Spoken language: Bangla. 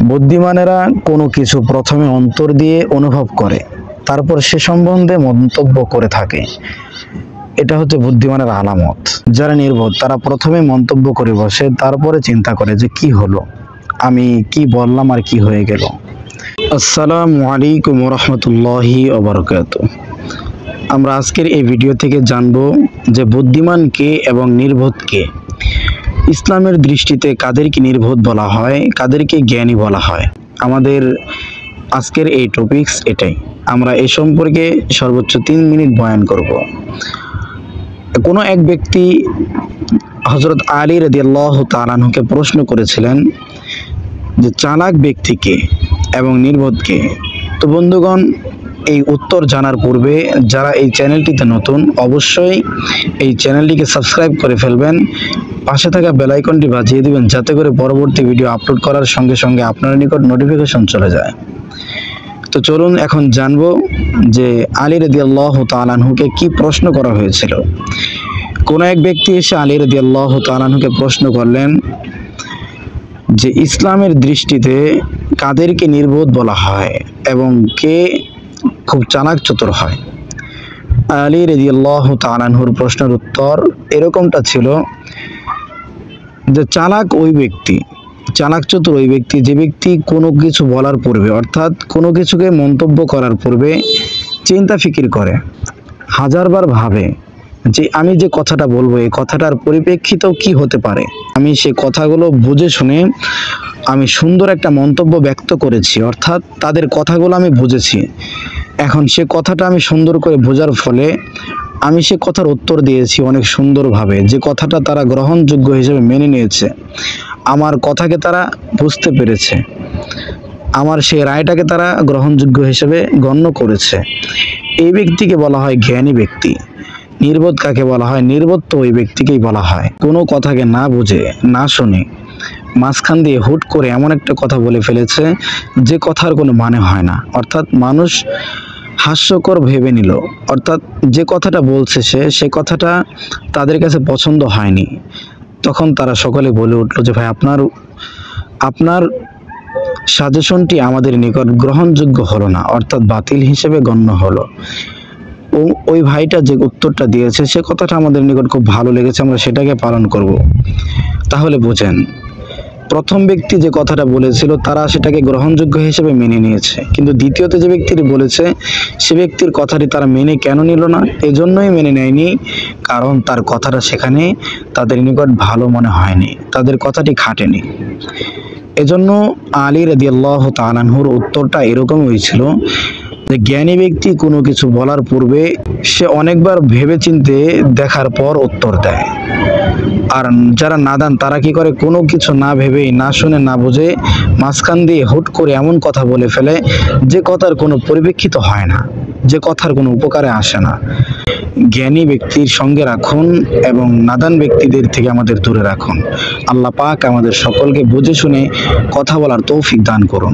বুদ্ধিমানেরা কোনো কিছু প্রথমে অন্তর দিয়ে অনুভব করে, তারপর সে সম্বন্ধে মন্তব্য করে থাকে। এটা হচ্ছে বুদ্ধিমানের আলামত। যারা নির্বোধ তারা প্রথমে মন্তব্য করে বসে, তারপরে চিন্তা করে যে কি হলো, আমি কি বললাম আর কি হয়ে গেল। আসসালামু আলাইকুম রহমতুল্লাহি ওয়া বারাকাতুহু। আমরা আজকের এই ভিডিও থেকে জানব যে বুদ্ধিমান কে এবং নির্বোধ কে। ইসলামের দৃষ্টিতে কাদেরকে নির্বোধ বলা হয়, কাদেরকে জ্ঞানী বলা হয়। আমাদের আজকের এই টপিকস এটাই। আমরা এ সম্পর্কে সর্বোচ্চ 3 মিনিট বয়ান করব। কোনো এক ব্যক্তি হযরত আলী রাদিয়াল্লাহু তাআলা আনহুকে প্রশ্ন করেছিলেন যে চালাক ব্যক্তিকে এবং নির্বোধকে। তো বন্ধুগণ, এই উত্তর জানার পূর্বে যারা এই চ্যানেলটিতে নতুন, অবশ্যই এই চ্যানেলটিকে সাবস্ক্রাইব করে ফেলবেন, পাশে থাকা বেল আইকনটি বাজিয়ে দিবেন, যাতে করে পরবর্তী ভিডিও আপলোড করার সঙ্গে সঙ্গে আপনার নিকট নোটিফিকেশন চলে যায়। তো চলুন এখন জানবো যে আলী রাদিয়াল্লাহু তাআলা আনহুকে কি প্রশ্ন করা হয়েছিল। কোন এক ব্যক্তি এসে আলী রাদিয়াল্লাহু তাআলা আনহুকে প্রশ্ন করলেন যে ইসলামের দৃষ্টিতে কাদেরকে নির্বোধ বলা হয় এবং কে খুব চালাক চতুর হয়। আলী রাদিয়াল্লাহু তাআলা আনহুর প্রশ্নের উত্তর এরকমটা ছিল যে চালাক ওই ব্যক্তি, চালাক চতুর ওই ব্যক্তি যে ব্যক্তি কোনো কিছু বলার পূর্বে, অর্থাৎ কোনো কিছুকে মন্তব্য করার পূর্বে চিন্তা ফিকির করে, হাজারবার ভাবে যে আমি যে কথাটা বলবো এই কথাটার পরিপ্রেক্ষিতেও কি হতে পারে। আমি সে কথাগুলো বুঝে শুনে আমি সুন্দর একটা মন্তব্য ব্যক্ত করেছি, অর্থাৎ তাদের কথাগুলো আমি বুঝেছি। এখন সে কথাটা আমি সুন্দর করে বোঝার ফলে আমি সে কথার উত্তর দিয়েছি অনেক সুন্দরভাবে, যে কথাটা তারা গ্রহণযোগ্য হিসেবে মেনে নিয়েছে, আমার কথাকে তারা বুঝতে পেরেছে, আমার সেই রায়টাকে তারা গ্রহণযোগ্য হিসেবে গণ্য করেছে। এই ব্যক্তিকে বলা হয় জ্ঞানী ব্যক্তি। নির্বোধ কাকে বলা হয়? নির্বোধ তো ওই ব্যক্তিকেই বলা হয় কোনো কথাকে না বুঝে না শুনে মাঝখান দিয়ে হুট করে এমন একটা কথা বলে ফেলেছে যে কথার কোনো মানে হয় না, অর্থাৎ মানুষ হাস্যকর ভেবে নিল, অর্থাৎ যে কথাটা বলছে সে কথাটা তাদের কাছে পছন্দ হয়নি। তখন তারা সকলে বলে উঠলো যে ভাই আপনার সাজেশনটি আমাদের নিকট গ্রহণযোগ্য হলো না, অর্থাৎ বাতিল হিসেবে গণ্য হলো। ওই ভাইটা যে উত্তরটা দিয়েছে সে কথাটা আমাদের নিকট খুব ভালো লেগেছে, আমরা সেটাকে পালন করব। তাহলে বুঝেন, প্রথম ব্যক্তি যে কথাটা বলেছিল তারা সেটাকে গ্রহণযোগ্য হিসেবে মেনে নিয়েছে, কিন্তু দ্বিতীয়তে যে ব্যক্তিটি বলেছে সে ব্যক্তির কথাটি তারা মেনে কেন নিল না? এজন্যই মেনে নেয়নি কারণ তার কথাটা সেখানে তাদের নিকট ভালো মনে হয়নি, তাদের কথাটি খাটেনি। এজন্য আলী রাদিয়াল্লাহু তাআলা আনহুর উত্তরটা এরকম হয়েছিল যে জ্ঞানী ব্যক্তি কোনো কিছু বলার পূর্বে সে অনেকবার ভেবেচিন্তে দেখার পর উত্তর দেয়। আর যারা নাদান তারা কি করে, কোনো কিছু না ভেবেই না শুনে না বুঝে মাঝখান দিয়ে হুট করে এমন কথা বলে ফেলে যে কথার কোনো পরিপ্রেক্ষিত হয় না, যে কথার কোনো উপকারে আসে না। জ্ঞানী ব্যক্তির সঙ্গে রাখুন এবং নাদান ব্যক্তিদের থেকে আমাদের দূরে রাখুন। আল্লাহ পাক আমাদের সকলকে বুঝে শুনে কথা বলার তৌফিক দান করুন।